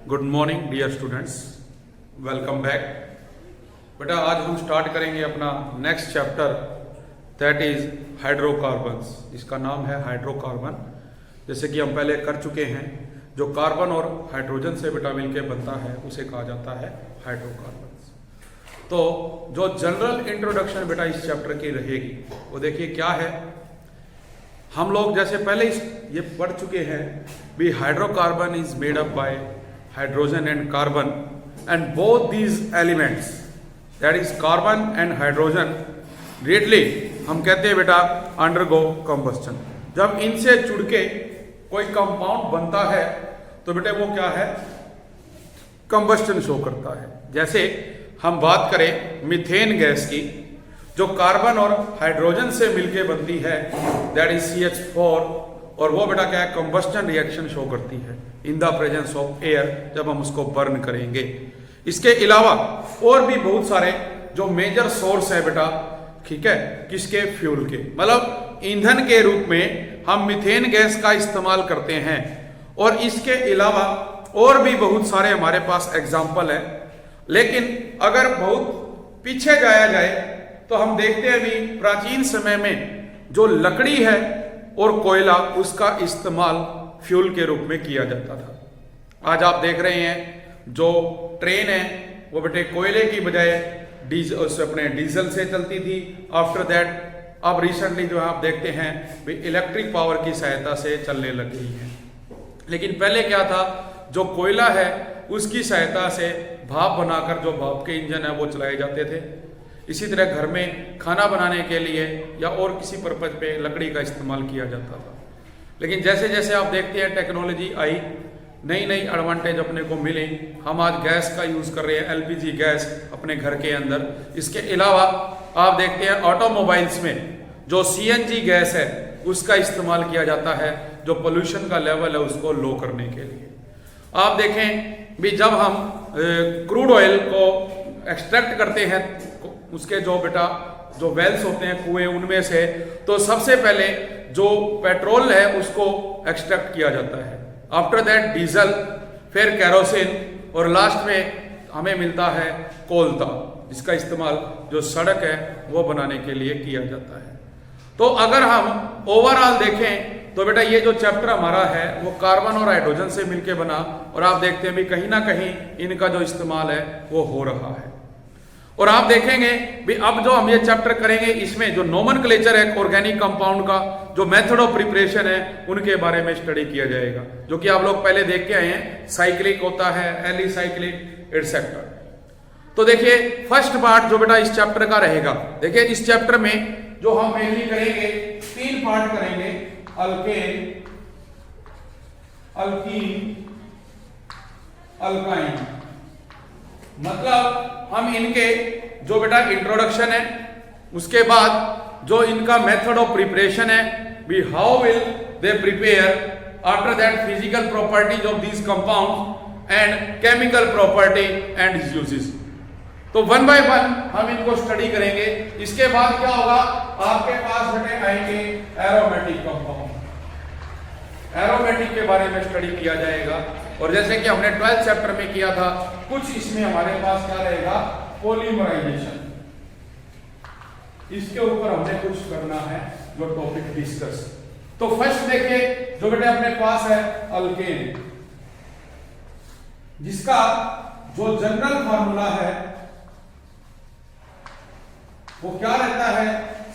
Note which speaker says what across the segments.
Speaker 1: Good morning dear students, welcome back. बेटा आज हम स्टार्ट करेंगे अपना next chapter, that is hydrocarbons. इसका नाम है हाइड्रोकार्बन। जैसे कि हम पहले कर चुके हैं, जो कार्बन और हाइड्रोजन से बेटा मिलके बनता है उसे कहा जाता है हाइड्रोकार्बन्स। तो जो जनरल इंट्रोडक्शन बेटा इस चैप्टर की रहेगी वो देखिए क्या है। हम लोग जैसे पहले ये पढ़ चुके हैं भी hydrocarbon is made up by hydrogen and carbon and both these elements that is carbon and hydrogen greatly हम कहते हैं बेटा अंडरगो कंबस्टन। जब इनसे जुड़ के कोई कंपाउंड बनता है तो बेटे वो क्या है, कंबस्टन शो करता है। जैसे हम बात करें मीथेन गैस की, जो कार्बन और हाइड्रोजन से मिलके बनती है दैट इज CH4, और वो बेटा क्या है, कंबस्टन रिएक्शन शो करती है in the presence of air, जब हम उसको बर्न करेंगे। इसके अलावा और भी बहुत सारे जो मेजर सोर्स है बेटा, ठीक है, किसके, फ्यूल के, मतलब ईंधन के रूप में हम मीथेन गैस का इस्तेमाल करते हैं। और इसके अलावा और भी बहुत सारे हमारे पास एग्जाम्पल है। लेकिन अगर बहुत पीछे जाया जाए तो हम देखते हैं भी प्राचीन समय में जो लकड़ी है और कोयला, उसका इस्तेमाल फ्यूल के रूप में किया जाता था। आज आप देख रहे हैं जो ट्रेन है वो बेटे कोयले की बजाय अपने डीजल से चलती थी। आफ्टर दैट अब रिसेंटली जो आप देखते हैं भी इलेक्ट्रिक पावर की सहायता से चलने लग गई है। लेकिन पहले क्या था, जो कोयला है उसकी सहायता से भाप बनाकर जो भाप के इंजन है वो चलाए जाते थे। इसी तरह घर में खाना बनाने के लिए या और किसी पर्पज पे लकड़ी का इस्तेमाल किया जाता था। लेकिन जैसे जैसे आप देखते हैं टेक्नोलॉजी आई, नई नई एडवांटेज अपने को मिले, हम आज गैस का यूज़ कर रहे हैं, LPG गैस अपने घर के अंदर। इसके अलावा आप देखते हैं ऑटोमोबाइल्स में जो CNG गैस है उसका इस्तेमाल किया जाता है, जो पोल्यूशन का लेवल है उसको लो करने के लिए। आप देखें भी जब हम क्रूड ऑयल को एक्सट्रैक्ट करते हैं, उसके जो बेटा जो वेल्स होते हैं कुएं, उनमें से तो सबसे पहले जो पेट्रोल है उसको एक्सट्रैक्ट किया जाता है। आफ्टर दैट डीजल, फिर कैरोसिन, और लास्ट में हमें मिलता है कोयला, जिसका इस्तेमाल जो सड़क है वो बनाने के लिए किया जाता है। तो अगर हम ओवरऑल देखें तो बेटा ये जो चैप्टर हमारा है वो कार्बन और हाइड्रोजन से मिलके बना, और आप देखते हैं भी कहीं ना कहीं इनका जो इस्तेमाल है वो हो रहा है। और आप देखेंगे भी अब जो हम ये चैप्टर करेंगे इसमें जो नोमेनक्लेचर है ऑर्गेनिक कंपाउंड का, जो मेथड ऑफ प्रिपरेशन है उनके बारे में स्टडी किया जाएगा, जो कि आप लोग पहले देख के आए हैं। साइक्लिक होता है, एलिसाइक्लिक एटसेट्रा। तो देखिए फर्स्ट पार्ट जो बेटा इस चैप्टर का रहेगा, देखिए इस चैप्टर में जो हम मेनली करेंगे 3 पार्ट करेंगे, अल्केन, अल्कीन, अल्काइन। मतलब हम इनके जो बेटा इंट्रोडक्शन है, उसके बाद जो इनका मेथड ऑफ प्रिपरेशन है, भी how will they prepare, after that physical properties of these compound and chemical property and uses. तो 1 बाय 1 हम इनको स्टडी करेंगे। इसके बाद क्या होगा, आपके पास बेटे आएंगे एरोमेटिक कंपाउंड, एरोमेटिक के बारे में स्टडी किया जाएगा। और जैसे कि हमने 12th चैप्टर में किया था, कुछ इसमें हमारे पास क्या रहेगा, पॉलीमराइजेशन। इसके ऊपर हमने कुछ करना है जो टॉपिक डिस्कस। तो फर्स्ट देखिए जो बेटे अपने पास है अल्केन, जिसका जो जनरल फार्मूला है वो क्या रहता है,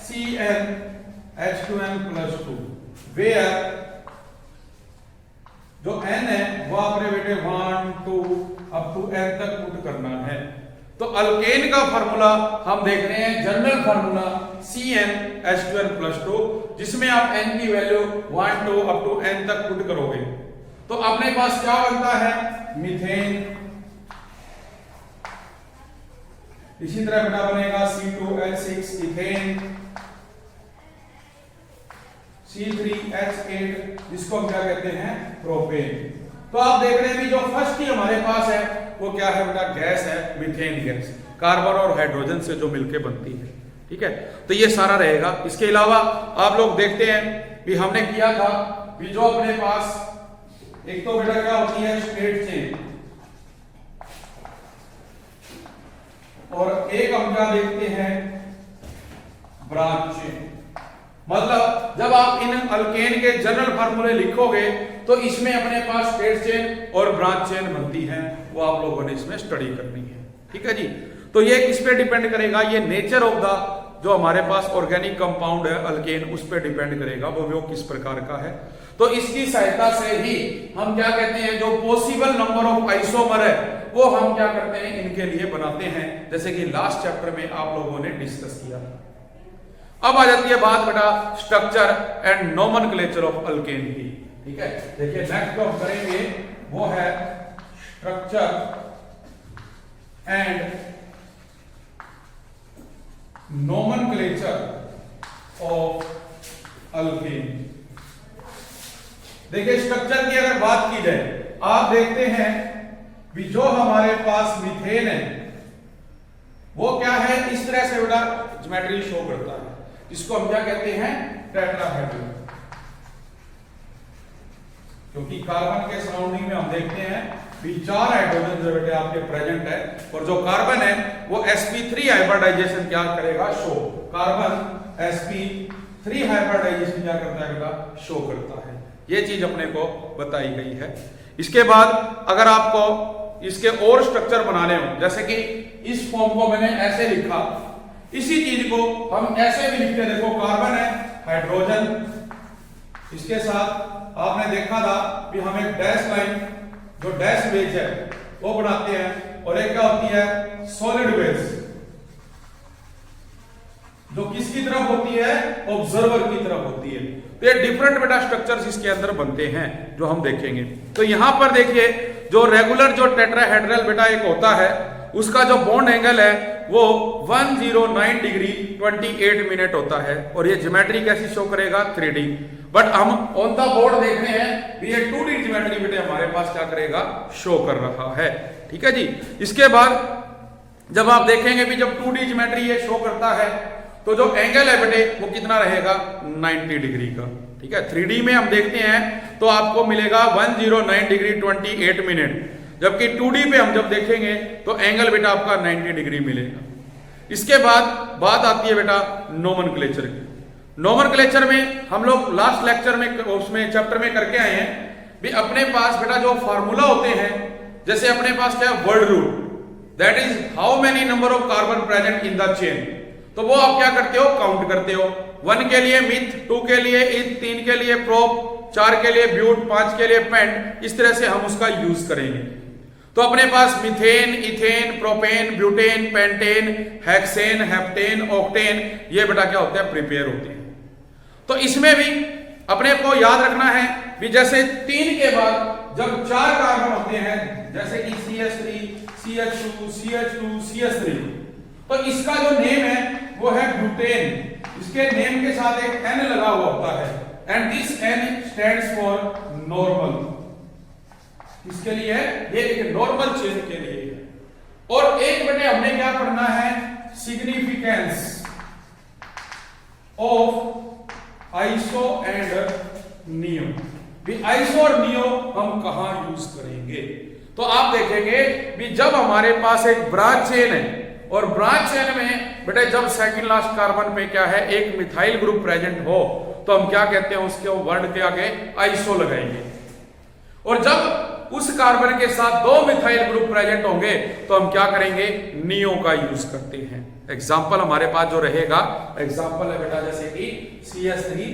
Speaker 1: CnH2n+2, वेयर जो n है वो आपने बेटे 1 2 अप टू n तक पुट करना है। तो अल्केन का फार्मूला हम देख रहे हैं, जनरल फार्मूला CnH2n+2, जिसमें आप n की वैल्यू 1 2 अप टू n तक पुट करोगे तो अपने पास क्या बनता है, मीथेन। इसी तरह बेटा बनेगा C2H6 इथेन, C3H8 जिसको हम क्या कहते हैं, प्रोपेन। तो आप देख रहे हैं भी जो फर्स्ट ही हमारे पास है वो क्या है बेटा, गैस है, मीथेन गैस, कार्बन और हाइड्रोजन से जो मिलके बनती है। ठीक है, तो ये सारा रहेगा। इसके अलावा आप लोग देखते हैं भी हमने किया था भी जो अपने पास एक तो बेटा क्या होती है स्ट्रेट चेन, बेटा देखते हैं ब्रांच चेन। मतलब जब आप इन अल्केन के जनरल फार्मूले लिखोगे तो इसमें अपने पास स्ट्रेट चेन और ब्रांच चेन बनती है, वो आप लोगों ने इसमें स्टडी करनी है। ठीक है जी। तो ये किस पे डिपेंड करेगा, ये नेचर ऑफ द जो हमारे पास ऑर्गेनिक कंपाउंड है अल्केन, उस पे डिपेंड करेगा वो किस प्रकार का है। तो इसकी सहायता से ही हम क्या कहते हैं, जो पॉसिबल नंबर ऑफ आइसोमर है वो हम क्या करते हैं, इनके लिए बनाते हैं, जैसे कि लास्ट चैप्टर में आप लोगों ने डिस्कस किया। अब आ जाती है बात बेटा structure and nomenclature of alkane की। ठीक है, देखिए नेक्स्ट जो हम करेंगे वो है structure and nomenclature of alkane. देखिए स्ट्रक्चर की अगर बात की जाए, आप देखते हैं भी जो हमारे पास मीथेन है वो क्या है, इस तरह से बेटा ज्योमेट्री शो करता है, इसको हम क्या कहते हैं, टेट्राहेड्रल। क्योंकि कार्बन के सराउंडिंग में हम देखते हैं भी 4 हाइड्रोजन जो बेटे आपके प्रेजेंट है, और जो कार्बन है वो sp3 हाइब्रिडाइजेशन क्या करेगा, शो। कार्बन sp3 हाइब्रिडाइजेशन क्या करता है बेटा, शो करता है। ये चीज अपने को बताई गई है। इसके बाद अगर आपको इसके और स्ट्रक्चर बनाने हो, जैसे कि इस फॉर्म को मैंने ऐसे लिखा, इसी चीज को हम ऐसे भी लिखते, देखो कार्बन है, हाइड्रोजन, इसके साथ आपने देखा था कि हम एक डैश लाइन जो डैश बेस है वो बनाते हैं, और एक क्या होती है, सॉलिड बेस, जो किसकी तरफ होती है, ऑब्जर्वर की तरफ होती है। तो ये डिफरेंट बेटा स्ट्रक्चर्स इसके अंदर बनते हैं जो हम देखेंगे। तो यहां पर देखिए जो रेगुलर जो टेट्राहेड्रल बेटा एक होता है, उसका जो बॉन्ड एंगल है वो 109 डिग्री 28 मिनट होता है, और ये ज्योमेट्री कैसी शो करेगा, 3D। बट हम ऑन द बोर्ड देख रहे हैं भी ये 2D ज्योमेट्री बेटे हमारे पास क्या करेगा, शो कर रहा है। ठीक है जी। इसके बाद जब आप देखेंगे भी जब 2D ज्योमेट्री ये शो करता है तो जो एंगल है बेटे वो कितना रहेगा, 90 डिग्री का। ठीक है, 3D में हम देखते हैं तो आपको मिलेगा 109 डिग्री 28 मिनट, जबकि 2D पे हम जब देखेंगे तो एंगल बेटा आपका 90 डिग्री मिलेगा। इसके बाद बात आती है बेटा नोमेनक्लेचर की। नोमेनक्लेचर में हम लोग लास्ट लेक्चर में उसमें चैप्टर में करके आए हैं भी अपने पास बेटा जो फार्मूला होते हैं, जैसे अपने पास क्या है, word root, that is how many number of carbon present in the chain. तो वो आप क्या करते हो, काउंट करते हो। 1 के लिए मिथ, 2 के लिए इथ, 3 के लिए प्रोप, 4 के लिए ब्यूट, 5 के लिए पेंट, इस तरह से हम उसका यूज करेंगे। तो अपने पास methane, ethane, propane, butane, pentane, hexane, heptane, octane, ये बेटा क्या होते हैं, प्रिपेयर होते हैं। तो इसमें भी अपने को याद रखना है भी जैसे 3 के बाद जब 4 कार्बन होते हैं, जैसे कि CH3, CH2, CH2, CH3, तो इसका जो नेम है वो है ब्यूटेन। इसके नेम के साथ एक N लगा हुआ होता है, and this N stands for normal. इसके लिए ये एक नॉर्मल चेन के लिए है। और एक बेटे हमने क्या पढ़ना है, significance of iso and neo. भी आइसो और नियो हम कहां यूज करेंगे, तो आप देखेंगे भी जब हमारे पास एक ब्रांच चेन है, और ब्रांच चेन में बेटे जब सेकंड लास्ट कार्बन पे क्या है, एक मिथाइल ग्रुप प्रेजेंट हो, तो हम क्या कहते हैं, उसके वर्ड के आगे आइसो लगाएंगे। और जब उस कार्बन के साथ 2 मिथाइल ग्रुप प्रेजेंट होंगे तो हम क्या करेंगे, नियो का यूज करते हैं। एग्जाम्पल हमारे पास जो रहेगा, एग्जाम्पल है बेटा जैसे कि CH3,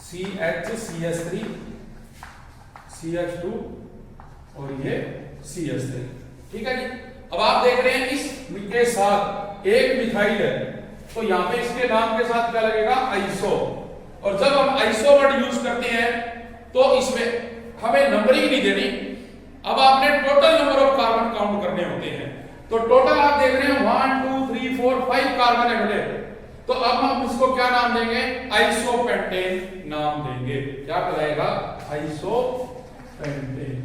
Speaker 1: CH, CH3, CH2 और ये CH3। ठीक है जी। अब आप देख रहे हैं इस के साथ एक मिथाइल है, तो यहां पे इसके नाम के साथ क्या लगेगा, आइसो। और जब हम आइसो वर्ड यूज करते हैं तो इसमें हमें नंबरिंग नहीं देनी, अब आपने total number of carbon count करने होते हैं। तो टोटल आप देख रहे हैं 1 2 3 4 5 कार्बन है बेटे, तो अब हम इसको क्या नाम देंगे, आइसोपेंटेन नाम देंगे। क्या कहलाएगा, आइसोपेंटेन।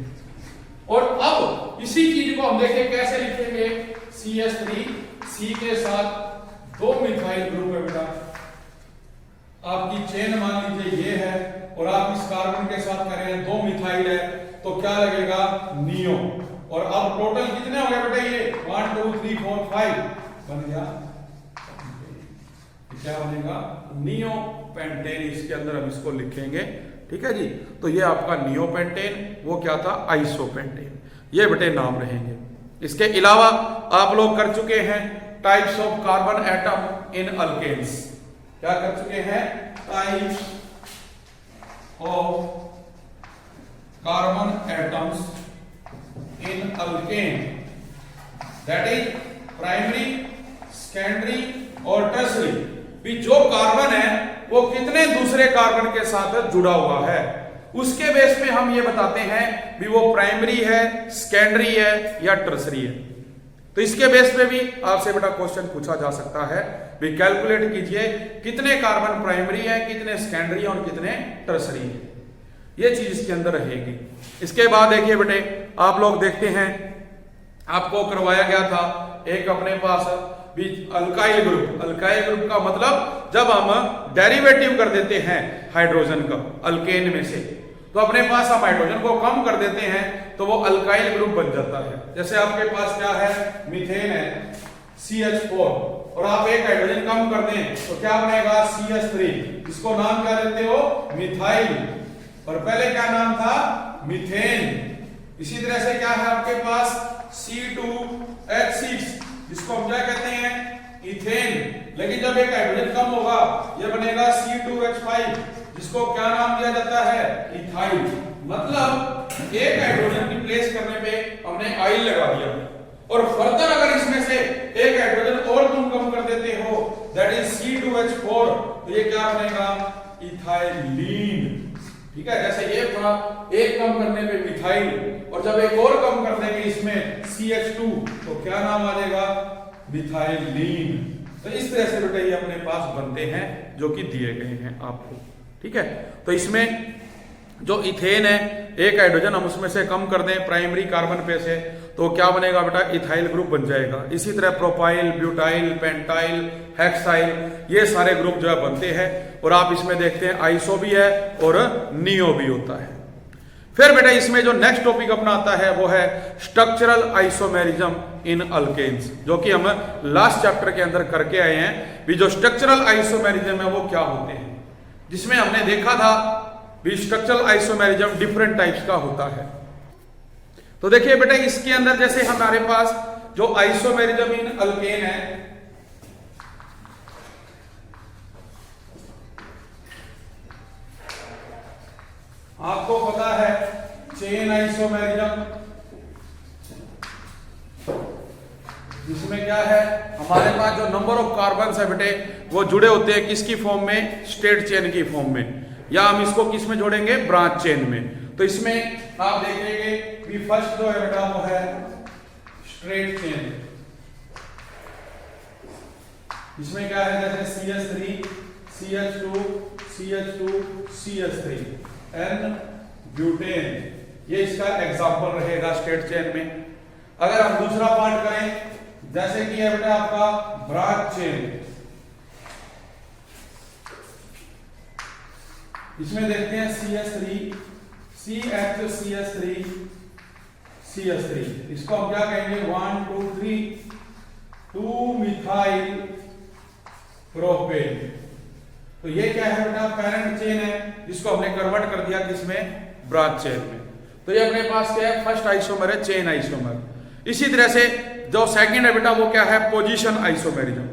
Speaker 1: और अब इसी चीज को हम देखें कैसे लिखेंगे, CH3, C के साथ 2 मिथाइल ग्रुप है बेटा, आपकी चेन मान लीजिए ये है, और आप इस कार्बन के साथ कर रहे हैं 2 मिथाइल है, तो क्या लगेगा, नियो। और अब टोटल कितने हो गए बेटा, ये 1 2 3 4 5, बन गया, क्या बनेगा, नियोपेंटेन। इसके अंदर हम इसको लिखेंगे, ठीक है जी। तो ये आपका नियोपेंटेन, वो क्या था, आइसोपेंटेन, ये बेटे नाम रहेंगे। इसके अलावा आप लोग कर चुके हैं types of carbon atom in alkanes. क्या कर चुके हैं, types of carbon atoms in alkane, that is primary, secondary और टर्सरी। भी जो कार्बन है वो कितने दूसरे कार्बन के साथ जुड़ा हुआ है, उसके बेस पे हम ये बताते हैं भी वो प्राइमरी है, सेकेंडरी है या टर्सरी है। तो इसके बेस पे भी आपसे बेटा क्वेश्चन पूछा जा सकता है, भी कैलकुलेट कीजिए कितने कार्बन प्राइमरी है, कितने सेकेंडरी है और कितने टर्सरी है, ये चीज इसके अंदर रहेगी। इसके बाद देखिए बेटे, आप लोग देखते हैं, आपको करवाया गया था एक अपने पास भी अल्काइल ग्रुप। अल्काइल ग्रुप का मतलब जब हम डेरिवेटिव कर देते हैं हाइड्रोजन का अल्केन में से, तो अपने पास हम हाइड्रोजन को कम कर देते हैं तो वो अल्काइल ग्रुप बन जाता है। जैसे आपके पास क्या है, मीथेन है CH4, और आप एक हाइड्रोजन कम कर दें तो क्या बनेगा, CH3। इसको नाम क्या देते हो, मिथाइल, और पहले क्या नाम था, मीथेन। इसी तरह से क्या है आपके पास C2H6, जिसको हम क्या कहते हैं, इथेन। लेकिन जब एक हाइड्रोजन कम होगा यह बनेगा C2H5, जिसको क्या नाम दिया जाता है, इथाइल। मतलब एक हाइड्रोजन रिप्लेस करने पे हमने आइल लगा दिया, और फर्दर अगर इसमें से एक हाइड्रोजन और तुम कम कर देते हो, दैट इज C2H4, तो ये क्या बनेगा, इथाइलीन। ठीक है, जैसे ये था एक कम करने पे मिथाइल, और जब एक और कम कर देंगे इसमें CH2, तो क्या नाम आ जाएगा, मिथाइलीन। तो इस तरह से बेटा ये अपने पास बनते हैं जो कि दिए गए हैं आपको, ठीक है। तो इसमें जो इथेन है, एक हाइड्रोजन हम उसमें से कम कर दें प्राइमरी कार्बन पे से, तो क्या बनेगा बेटा, इथाइल ग्रुप बन जाएगा। इसी तरह प्रोपाइल, ब्यूटाइल, पेंटाइल, हेक्साइल, ये सारे ग्रुप जो है बनते हैं। और आप इसमें देखते हैं आइसो भी है और नियो भी होता है। फिर बेटा इसमें जो नेक्स्ट टॉपिक अपना आता है वो है स्ट्रक्चरल आइसोमेरिज्म इन अल्केन्स, जो कि हम लास्ट चैप्टर के अंदर करके आए हैं। भी जो स्ट्रक्चरल आइसोमेरिज्म है वो क्या होते हैं, जिसमें हमने देखा था भी स्ट्रक्चरल आइसोमेरिज्म डिफरेंट टाइप्स का होता है। तो देखिए बेटा इसके अंदर जैसे हमारे पास जो आइसोमेरिज्म इन अल्केन है, आपको पता है चेन आइसोमेरिज्म, जिसमें क्या है हमारे पास जो नंबर ऑफ कार्बन है बेटे वो जुड़े होते हैं किसकी फॉर्म में, स्ट्रेट चेन की फॉर्म में, या हम इसको किस में जोड़ेंगे, ब्रांच चेन में। तो इसमें आप देखेंगे कि फर्स्ट जो है बेटा वो है स्ट्रेट चेन। इसमें क्या है, जैसे CH3, CH2, CH2, CH3, N butane, ये इसका एग्जांपल रहेगा स्ट्रेट चेन में। अगर हम दूसरा पार्ट करें, जैसे कि है बेटा आपका ब्रांच चेन, इसमें देखते हैं CH3, CH, CH3, CH3, इसको हम क्या कहेंगे, 1 2 3, 2 मिथाइल प्रोपेन। तो ये क्या है बेटा, पेरेंट चेन है, जिसको हमने कन्वर्ट कर दिया किसमें, ब्रांच चेन में। तो ये अपने पास क्या है, फर्स्ट आइसोमर है, चेन आइसोमर। इसी तरह से जो सेकंड है बेटा वो क्या है, पोजीशन आइसोमेरिज्म।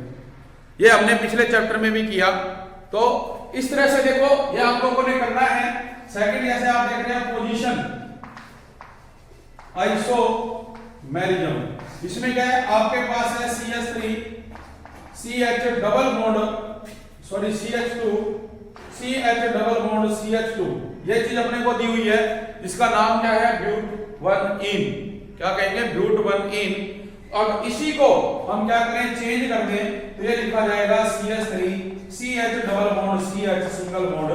Speaker 1: ये हमने पिछले चैप्टर में भी किया। तो इस तरह से देखो ये आप लोगों ने करना है। सेकंड जैसे आप देख रहे हैं पोजीशन आइसोमेरिज्म, इसमें क्या है, आपके पास है CH3, CH double bond, sorry CH2, CH double bond CH2, ये चीज अपने को दी हुई है, इसका नाम क्या है, ब्यूट-1-इन। क्या कहेंगे, ब्यूट-1-इन। और इसी को हम क्या करें, चेंज कर दें, तो ये लिखा जाएगा CH3, CH double bond CH single bond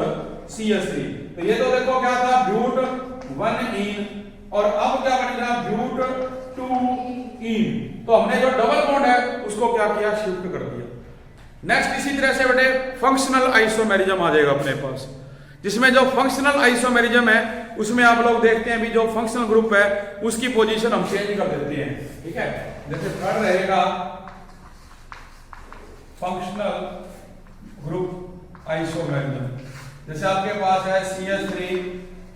Speaker 1: CH3। तो ये तो देखो क्या था, ब्यूट-1-इन, और अब क्या बनेगा, ब्यूट-2-इन। तो हमने जो डबल बॉन्ड है उसको क्या किया, शिफ्ट कर दिया। नेक्स्ट इसी तरह से बेटे फंक्शनल आइसोमेरिज्म आ जाएगा अपने पास, जिसमें जो फंक्शनल आइसोमेरिज्म है उसमें आप लोग देखते हैं भी जो फंक्शनल ग्रुप है उसकी पोजीशन हम चेंज कर देते हैं। ठीक है, जैसे थर्ड रहेगा फंक्शनल ग्रुप आइसोमेरिज्म। जैसे आपके पास है CH3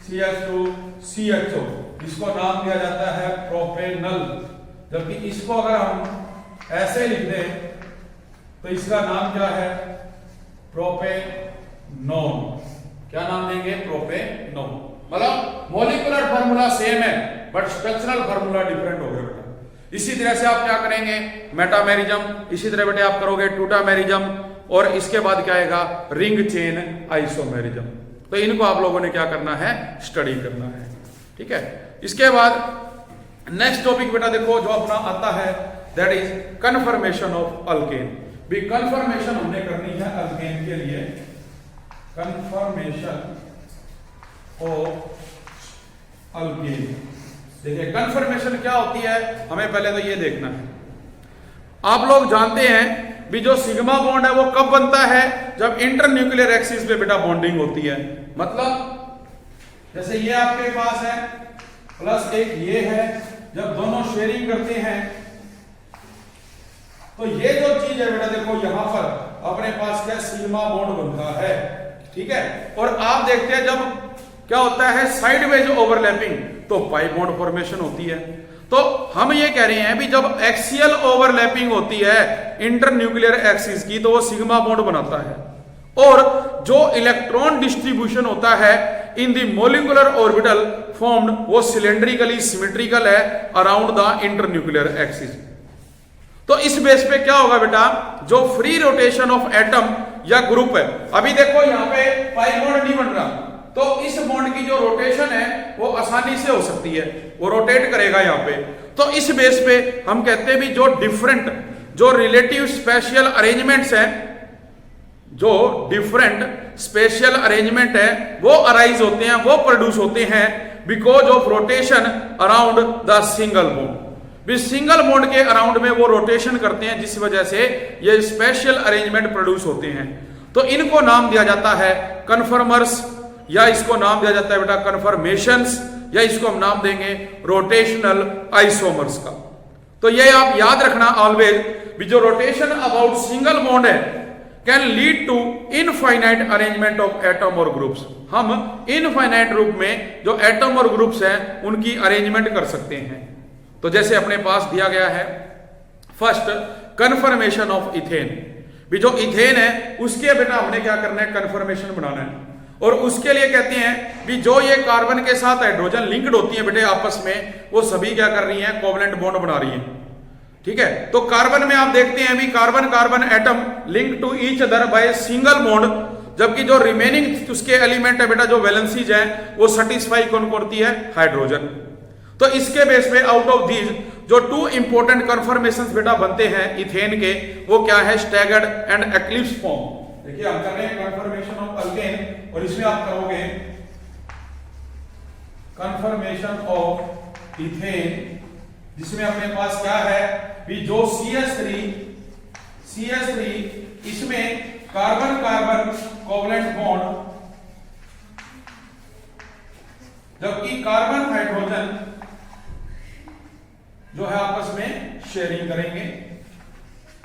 Speaker 1: CH2 CHO, इसको नाम दिया जाता है प्रोपेनल। जबकि इसको अगर हम ऐसे लिख दें तो इसका नाम क्या है? प्रोपेनोन। क्या नाम देंगे? प्रोपेनोन। मतलब मॉलिक्यूलर फार्मूला सेम है बट स्ट्रक्चरल फार्मूला डिफरेंट हो गया बेटा। इसी तरह से आप क्या करेंगे? मेटामेरिज्म। इसी तरह बेटे आप करोगे टूटामेरिज्म, और इसके बाद क्या आएगा? Ring chain isomerism. तो इनको आप लोगों ने क्या करना है? स्टडी करना है। ठीक है। इसके बाद नेक्स्ट टॉपिक बेटा देखो जो अपना आता है, that is confirmation of alkane. भी कन्फर्मेशन हमने करनी है अल्केन के लिए। Confirmation of alkane. देखिए कन्फर्मेशन क्या होती है, हमें पहले तो ये देखना है। आप लोग जानते हैं भी जो सिग्मा बॉन्ड है वो कब बनता है? जब इंटरन्यूक्लियर एक्सिस पे बेटा बॉन्डिंग होती है। मतलब जैसे ये आपके पास है प्लस एक ये है, जब दोनों शेयरिंग करते हैं तो ये जो चीज है बेटा देखो यहां पर अपने पास क्या सिग्मा बॉन्ड बनता है। ठीक है। और आप देखते हैं जब क्या होता है साइडवेज ओवरलैपिंग, तो पाई बॉन्ड फॉर्मेशन होती है। तो हम ये कह रहे हैं भी जब एक्सियल ओवरलैपिंग होती है इंटरन्यूक्लियर एक्सिस की, तो वो सिग्मा बॉन्ड बनाता है। और जो इलेक्ट्रॉन डिस्ट्रीब्यूशन होता है in the molecular orbital formed, वो सिलेंड्रिकली सिमेट्रिकल है अराउंड द इंटरन्यूक्लियर एक्सिस। तो इस बेस पे क्या होगा बेटा? जो फ्री रोटेशन ऑफ एटम या ग्रुप है, अभी देखो यहां पे पाई बॉन्ड नहीं बन रहा, तो इस बॉन्ड की जो रोटेशन है वो आसानी से हो सकती है, वो रोटेट करेगा यहां पे। तो इस बेस पे हम कहते हैं भी जो डिफरेंट जो रिलेटिव स्पेशियल अरेंजमेंट्स हैं, जो डिफरेंट स्पेशियल अरेंजमेंट है वो अराइज होते हैं, वो प्रोड्यूस होते हैं because of rotation around the single bond. भी सिंगल बॉन्ड के अराउंड में वो रोटेशन करते हैं, जिस वजह से ये स्पेशल अरेंजमेंट प्रोड्यूस होते हैं। तो इनको नाम दिया जाता है कन्फर्मर्स, या इसको नाम दिया जाता है बेटा कन्फर्मेशंस, या इसको हम नाम देंगे रोटेशनल आइसोमर्स का। तो ये आप याद रखना ऑलवेज भी जो रोटेशन अबाउट सिंगल बॉन्ड है can lead to infinite arrangement of atom और ग्रुप्स। हम इनफाइनाइट रूप में जो एटम और ग्रुप्स हैं उनकी अरेंजमेंट कर सकते हैं। तो जैसे अपने पास दिया गया है फर्स्ट कन्फर्मेशन ऑफ इथेन। भी जो इथेन है उसके बेटा हमने क्या करना है? कन्फर्मेशन बनाना है। और उसके लिए कहते हैं भी जो ये कार्बन के साथ हाइड्रोजन लिंक्ड होती है बेटे आपस में, वो सभी क्या कर रही हैं? कोवलेंट बॉन्ड बना रही हैं। ठीक है। तो कार्बन में आप देखते हैं भी carbon carbon atom link to each other by single bond, जबकि जो रिमेनिंग उसके एलिमेंट है बेटा जो वैलेंसीज है वो सेटिस्फाई कौन करती है? हाइड्रोजन। तो इसके बेस पे आउट ऑफ दीज जो टू इंपॉर्टेंट कन्फर्मेशंस बेटा बनते हैं इथेन के, वो क्या है? Staggered and eclipse form. देखिए हम कर रहे हैं कन्फर्मेशन ऑफ अल्केन, और इसमें आप करोगे कन्फर्मेशन ऑफ इथेन, जिसमें अपने पास क्या है भी जो CH3 इसमें कार्बन कार्बन कोवलेंट बॉन्ड, जबकि कार्बन हाइड्रोजन जो है आपस में शेयरिंग करेंगे,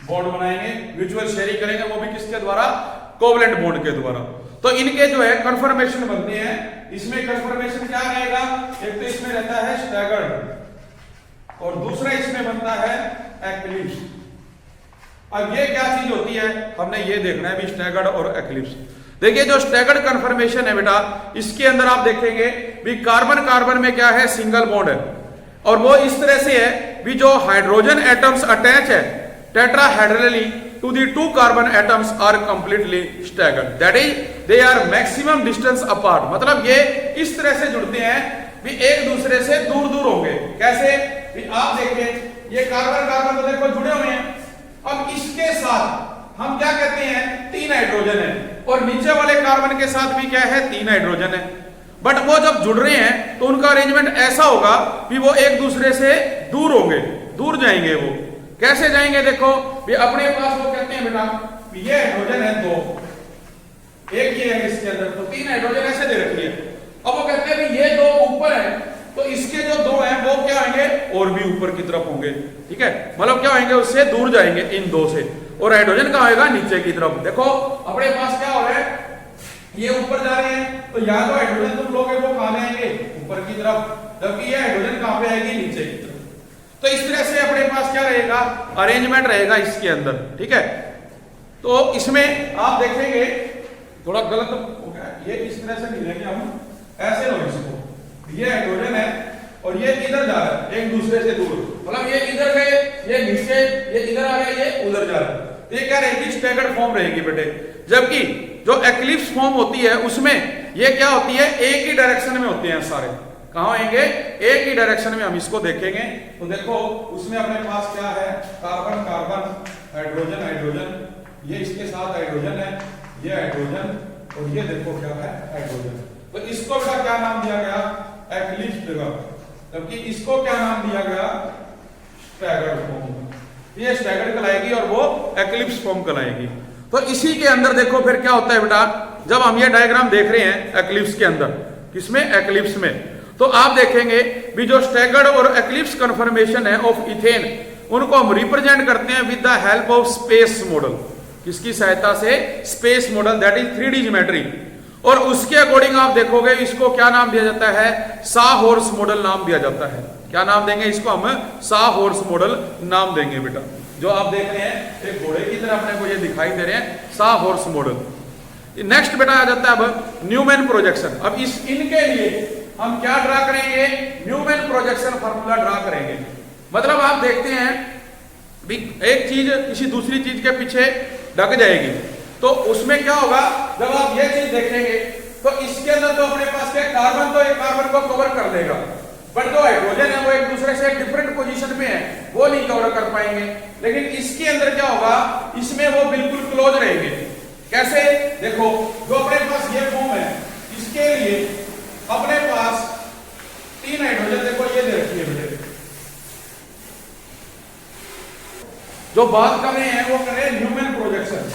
Speaker 1: बॉन्ड बनाएंगे, म्यूचुअल शेयरिंग करेंगे, वो भी किसके द्वारा? कोवलेंट बॉन्ड के द्वारा। तो इनके जो है कन्फर्मेशन बनते हैं। इसमें कन्फर्मेशन क्या रहेगा? एक तो इसमें रहता है स्टैगर्ड और दूसरा इसमें बनता है एक्लिप्स। अब ये क्या चीज होती है हमने ये देखना है भी स्टैगर्ड और एक्लिप्स। देखिए जो स्टैगर्ड कन्फर्मेशन है बेटा, इसके अंदर आप देखेंगे भी कार्बन कार्बन में क्या है? सिंगल बॉन्ड है, और वो इस तरह से है भी जो हाइड्रोजन एटम्स अटैच है tetrahedrally to the two carbon atoms are completely staggered, that is they are maximum distance apart. मतलब ये इस तरह से जुड़ते हैं भी एक दूसरे से दूर दूर होंगे। कैसे? भी आप देखें ये कार्बन कार्बन तो देखो जुड़े हुए हैं, अब इसके साथ हम क्या कहते हैं? 3 हाइड्रोजन है, और नीचे वाले कार्बन के साथ भी क्या है? 3 हाइड्रोजन है। बट वो जब जुड़ रहे हैं तो उनका अरेंजमेंट ऐसा होगा कि वो एक दूसरे से दूर होंगे, दूर जाएंगे। वो कैसे जाएंगे? देखो भी अपने पास वो कहते हैं बेटा ये हाइड्रोजन है 2, एक ये है इसके अंदर, तो 3 हाइड्रोजन ऐसे दे रखी है। अब वो कहते हैं भी ये 2 ऊपर है, तो इसके जो 2 हैं वो क्या आएंगे? और भी ऊपर की तरफ होंगे। ठीक है। मतलब क्या होंगे? उससे दूर जाएंगे इन 2 से। और हाइड्रोजन कहां होगा, नीचे की तरफ। देखो अपने पास क्या हो रहा है, ये ऊपर जा रहे हैं, तो या तो हाइड्रोजन तुम लोगे वो कहां आएंगे, ऊपर की तरफ, जबकि ये हाइड्रोजन कहां पे आएगी, नीचे की तरफ। तो इस तरह से अपने पास क्या रहेगा, अरेंजमेंट रहेगा इसके अंदर, ठीक है। तो इसमें आप देखेंगे थोड़ा गलत हो गया, ये इस तरह से नहीं लेंगे हम, ऐसे लो इसको, ये हाइड्रोजन है और ये इधर जा रहा है एक दूसरे से दूर, मतलब ये इधर गए, ये नीचे, ये इधर आ गया, ये उधर जा रहा है। ये क्या रहेगी, स्टैगर्ड फॉर्म रहेगी बेटे। जबकि जो एक्लिप्स फॉर्म होती है उसमें ये क्या होती है, एक ही डायरेक्शन में होते हैं सारे। कहां होंगे, एक ही डायरेक्शन में, हम इसको देखेंगे। तो देखो उसमें अपने पास क्या है, कार्बन कार्बन, हाइड्रोजन हाइड्रोजन, ये इसके साथ हाइड्रोजन है, ये हाइड्रोजन, और ये देखो क्या है, हाइड्रोजन। तो इसको बेटा क्या नाम दिया गया, एक्लिप्स जगह, जबकि इसको क्या नाम दिया गया, स्टैगर्ड फॉर्म। ये स्टैगर्ड कहलाएगी और वो एक्लिप्स फॉर्म कहलाएगी। तो इसी के अंदर देखो फिर क्या होता है बेटा, जब हम ये डायग्राम देख रहे हैं एक्लिप्स के अंदर, किसमें, एक्लिप्स में, तो आप देखेंगे भी जो स्टैगर्ड और एक्लिप्स कन्फर्मेशन है ऑफ इथेन, उनको हम रिप्रेजेंट करते हैं with the help of space model. किसकी सहायता से, space model, that is 3D geometry. और उसके अकॉर्डिंग आप देखोगे इसको क्या नाम दिया जाता है, साहॉर्स मॉडल नाम दिया जाता है। क्या नाम देंगे इसको, हम साहॉर्स मॉडल नाम देंगे बेटा। जो आप देख रहे हैं एक घोड़े की तरह अपने को ये दिखाई दे रहे हैं, साहॉर्स मॉडल। नेक्स्ट बेटा आ जाता है अब न्यूमैन प्रोजेक्शन। अब इस इनके लिए हम क्या ड्रा करेंगे, न्यूमैन प्रोजेक्शन फार्मूला ड्रा करेंगे। मतलब आप देखते हैं भी एक चीज किसी दूसरी चीज के पीछे ढक जाएगी, तो उसमें क्या होगा, जब आप ये चीज देखेंगे तो इसके अंदर तो अपने पास क्या, कार्बन तो एक कार्बन को कवर कर लेगा, बट जो हाइड्रोजन है वो एक दूसरे से डिफरेंट पोजीशन में है, वो नहीं कवर कर पाएंगे। लेकिन इसके अंदर क्या होगा, इसमें वो बिल्कुल क्लोज रहेंगे। कैसे, देखो जो अपने पास ये फॉर्म है, इसके लिए अपने पास 3 हाइड्रोजन, देखो ये दे रखी है बेटे। जो बात कर रहे हैं वो कर रहे हैं न्यूमैन प्रोजेक्शन,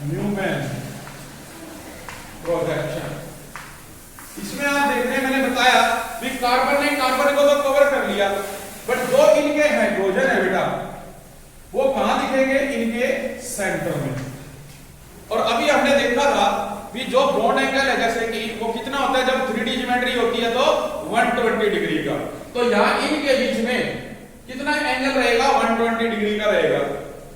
Speaker 1: न्यूमैन प्रोजेक्शन। इसमें आप देख रहे हैं, मैंने बताया भी कार्बन ने कार्बन को तो कवर कर लिया, बट जो इनके हाइड्रोजन है बेटा वो कहां दिखेंगे, इनके सेंटर में। और अभी हमने देखा था भी जो बॉन्ड एंगल है, जैसे कि वो कितना होता है, जब 3D ज्योमेट्री होती है तो 120 डिग्री का, तो यहां इनके बीच में कितना एंगल रहेगा, 120 डिग्री का रहेगा।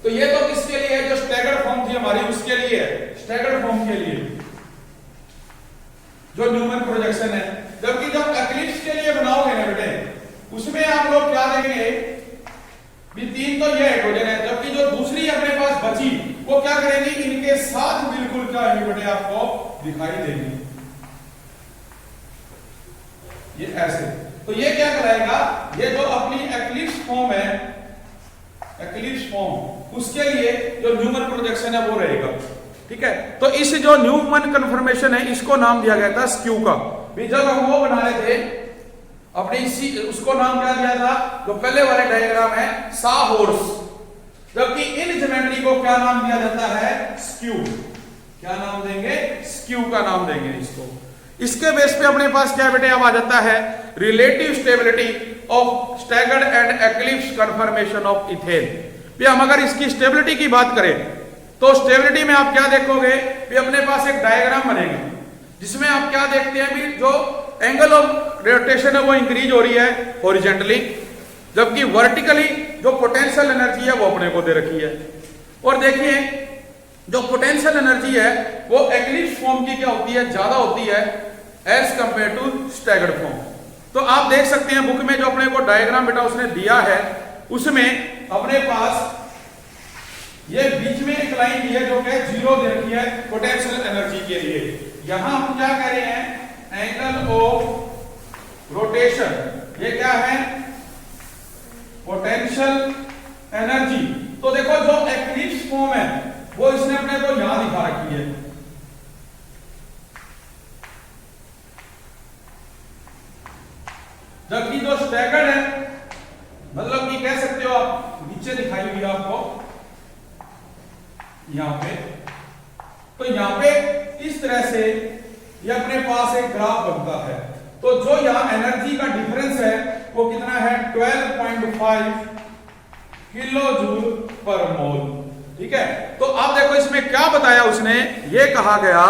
Speaker 1: तो ये तो किसके लिए है, जो स्टैगर्ड फॉर्म थी हमारी उसके लिए है, स्टैगर्ड फॉर्म के लिए जो न्यूमैन प्रोजेक्शन है। जबकि जब एक्लिप्स के लिए बनाओगे ना बेटे, उसमें आप लोग क्या देखेंगे भी 3 तो ये हाइड्रोजन है, जबकि जो दूसरी अपने पास बची वो क्या करेंगी, इनके साथ बिल्कुल क्या है बेटे आपको दिखाई देगी, ये ऐसे। तो ये क्या कराएगा, ये जो अपनी एक्लिप्स फॉर्म है, एक्लिप्स फॉर्म, उसके लिए जो न्यूमैन प्रोजेक्शन है वो रहेगा, ठीक है। तो इस जो न्यूमैन कन्फर्मेशन है इसको नाम दिया गया था स्क्यू का। भी जब हम वो बना रहे थे अपने इसी, उसको नाम क्या दिया था, जो पहले वाले डायग्राम है, साहॉर्स। जबकि इन ज्योमेट्री को क्या नाम दिया जाता है, स्क्यू। क्या नाम देंगे, स्क्यू का नाम देंगे इसको। इसके बेस पे अपने पास क्या बेटे अब आ जाता है, relative stability of staggered and eclipse conformation of ethane. भी हम अगर इसकी स्टेबिलिटी की बात करें तो स्टेबिलिटी में आप क्या देखोगे भी अपने पास एक डायग्राम बनेगा, जिसमें आप क्या देखते हैं भी जो एंगल ऑफ रोटेशन है वो इंक्रीज हो रही है हॉरिजॉन्टली, जबकि वर्टिकली जो पोटेंशियल एनर्जी है वो अपने को दे रखी है। और देखिए जो पोटेंशियल एनर्जी है वो एक्लिप्स फॉर्म की क्या होती है, ज्यादा होती है as compare to staggered form. तो आप देख सकते हैं बुक में जो अपने को डायग्राम बेटा उसने दिया है, उसमें अपने पास ये बीच में एक लाइन दी है जो कि 0 दे रखी है पोटेंशियल एनर्जी के लिए। यहां हम क्या कह रहे हैं, एंगल ऑफ रोटेशन, ये क्या है, पोटेंशियल एनर्जी। तो देखो जो एक्लिप्स फॉर्म है वो इसने अपने को यहां दिखा रखी है, जबकि जो स्टैगर्ड है, मतलब कि कह सकते हो आप नीचे दिखाई हुई आपको यहां पे, तो यहां पे इस तरह से ये अपने पास एक ग्राफ बनता है। तो जो यहां एनर्जी का डिफरेंस है वो कितना है, 12.5 किलोजूल पर मोल। ठीक है, तो अब देखो इसमें क्या बताया उसने, ये कहा गया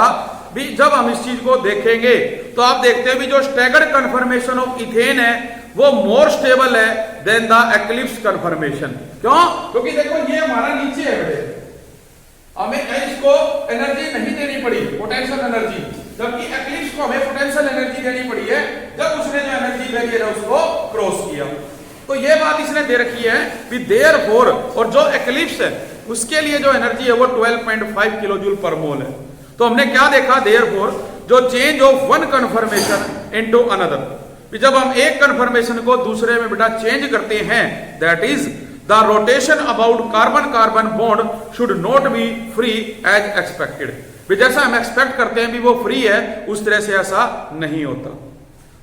Speaker 1: भी जब हम इस चीज को देखेंगे तो आप देखते हैं भी जो स्टैगर्ड कन्फर्मेशन ऑफ इथेन है वो मोर स्टेबल है देन द एक्लिप्स कन्फर्मेशन। क्यों? क्योंकि देखो ये हमारा नीचे है बेटे, हमें इसको एनर्जी नहीं देनी पड़ी, पोटेंशियल एनर्जी, जबकि एक्लिप्स को हमें पोटेंशियल एनर्जी देनी पड़ी है जब उसने जो एनर्जी बैरियर है उसको क्रॉस किया। तो ये बात इसने दे रखी है कि देयरफॉर, और जो एक्लिप्स है उसके लिए जो एनर्जी है वो 12.5 किलोजूल पर मोल है। तो हमने क्या देखा, देयरफॉर जो change of one conformation into another, जब हम एक कन्फर्मेशन को दूसरे में बेटा चेंज करते हैं, that is the rotation about carbon carbon bond should not be free as expected. जैसा हम एक्सपेक्ट करते हैं भी वो फ्री है, उस तरह से ऐसा नहीं होता।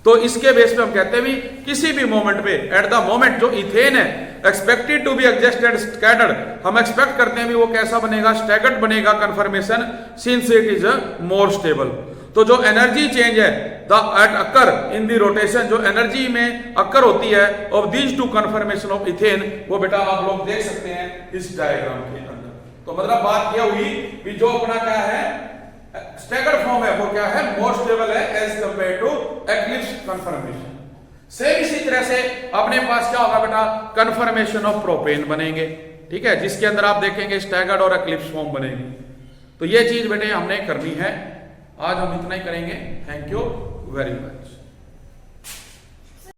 Speaker 1: तो इसके बेस पे हम कहते हैं भी किसी भी मोमेंट पे, एट द मोमेंट जो इथेन है expected to be adjusted scattered, हम एक्सपेक्ट करते हैं भी वो कैसा बनेगा, स्टैगर्ड बनेगा conformation, since it is more stable. तो जो एनर्जी चेंज है the at occur in the rotation, जो एनर्जी में अकर होती है of these two conformation of ethane, वो बेटा आप लोग देख सकते हैं इस डायग्राम के अंदर। तो मतलब बात यह हुई कि जो अपना क्या है स्टैगर्ड फॉर्म है वो क्या है, मोर स्टेबल है as compare to eclipse conformation. Same इसी तरह से अपने पास क्या होगा बेटा, कन्फर्मेशन ऑफ प्रोपेन बनेंगे। ठीक है, जिसके अंदर आप देखेंगे स्टैगर्ड और एक्लिप्स फॉर्म बनेगी। तो ये चीज बेटे हमने करनी है, आज हम इतना ही करेंगे। Thank you very much.